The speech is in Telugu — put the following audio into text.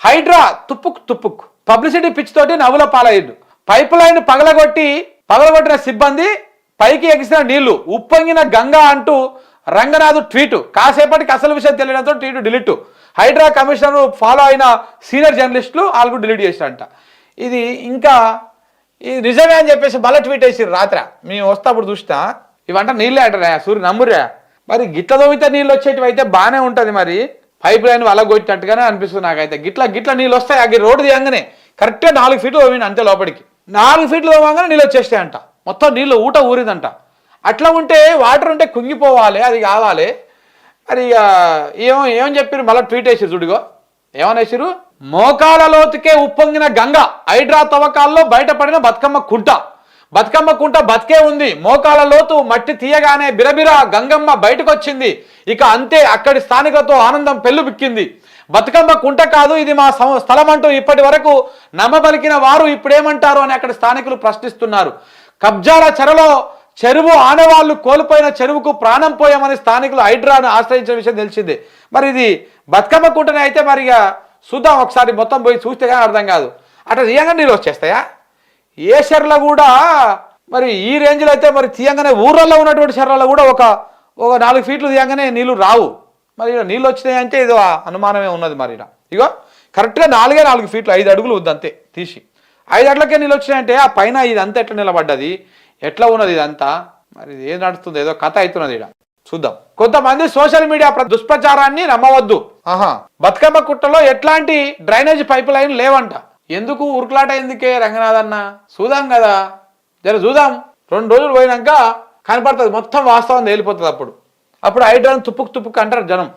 హైడ్రా తుప్పుక్ తుప్పుక్ పబ్లిసిటీ పిచ్ తోటి నవ్వుల పాలయ్యిండు. పైప్ లైన్ పగలగొట్టిన సిబ్బంది పైకి ఎగిసిన నీళ్లు ఉప్పొంగిన గంగా అంటూ రంగనాథ్ ట్వీటు. కాసేపటికి అసలు విషయం తెలియడంతో tweet delete. Hydraa commissioner follow అయిన సీనియర్ జర్నలిస్టులు వాళ్ళు డిలీట్ చేసినంట. ఇది ఇంకా ఇది నిజమే అని చెప్పేసి మళ్ళీ ట్వీట్ వేసి రాత్రి మేము వస్తాప్పుడు చూస్తా ఇవంట నీళ్ళే అంటారా సూర్యు నమ్మురా. మరి గిట్ల దోమితే నీళ్ళు వచ్చేటివి అయితే బాగానే ఉంటుంది. మరి పైప్ లైన్ వలగొట్టినట్టుగానే అనిపిస్తుంది నాకైతే. గిట్ల నీళ్ళు వస్తాయి. అవి రోడ్డు తీయంగానే కరెక్ట్గా 4 ఫీట్లు తోమింది అంతే. లోపలికి 4 ఫీట్లు తోమగానే నీళ్ళు వచ్చేస్తాయంట. మొత్తం నీళ్ళు ఊరిందంట. అట్లా ఉంటే వాటర్ ఉంటే కుంగిపోవాలి, అది కావాలి. మరి ఇక ఏం చెప్పారు మళ్ళీ ట్వీట్ వేసారు చూడుగో. ఏమని వేసారు? మోకాల లోతుకే ఉప్పొంగిన గంగ, హైడ్రా తవ్వకాల్లో బయటపడిన బతుకమ్మ కుంట బతికే ఉంది. మోకాల లోతు మట్టి తీయగానే బిరబిరా గంగమ్మ బయటకు వచ్చింది. ఇక అంతే అక్కడి స్థానికులతో ఆనందం పెళ్ళుబిక్కింది. బతుకమ్మ కుంట కాదు ఇది మా స్థలం అంటూ ఇప్పటి వరకు నమ్మబలికిన వారు ఇప్పుడేమంటారు అని అక్కడ స్థానికులు ప్రశ్నిస్తున్నారు. కబ్జాల చెరువు ఆనవాళ్లు కోల్పోయిన చెరువుకు ప్రాణం పోయామని స్థానికులు హైడ్రాను ఆశ్రయించిన విషయం తెలిసిందే. మరి ఇది బతుకమ్మ కుంటనే అయితే మరి ఇక చూద్దాం ఒకసారి, మొత్తం పోయి చూస్తే కానీ అర్థం కాదు. అట్లా తీయంగా నీళ్ళు వచ్చేస్తాయా? ఏ చెర్ల కూడా మరి ఈ రేంజ్లో అయితే మరి తీయంగానే ఊర్లలో ఉన్నటువంటి చెర్లలో కూడా ఒక 4 ఫీట్లు తీయంగానే నీళ్లు రావు. మరి ఇక్కడ నీళ్ళు వచ్చినాయి అంటే ఇది అనుమానమే ఉన్నది. మరి ఇగో కరెక్ట్గా 4 ఫీట్లు 5 అడుగులు ఉంది అంతే తీసి 5 అడుగులకే నీళ్ళు వచ్చినాయంటే ఆ పైన ఇదంతా ఎట్లా నిలబడ్డది, ఎట్లా ఉన్నది ఇదంతా? మరి ఏం నడుస్తుంది? ఏదో కథ అవుతున్నది ఇక్కడ చూద్దాం. కొంతమంది సోషల్ మీడియా దుష్ప్రచారాన్ని నమ్మవద్దు. బతుకమ్మ కుట్టలో ఎట్లాంటి డ్రైనేజ్ పైప్ లైన్ లేవంట. ఎందుకు ఉరుకులాట ఎందుకే రంగనాథ్ అన్న? చూద్దాం కదా, చూద్దాం. 2 రోజులు పోయినాక కనపడుతుంది మొత్తం, వాస్తవం తేలిపోతుంది. అప్పుడు హైడ్రాన్ తుప్పుకు అంటారు జనం.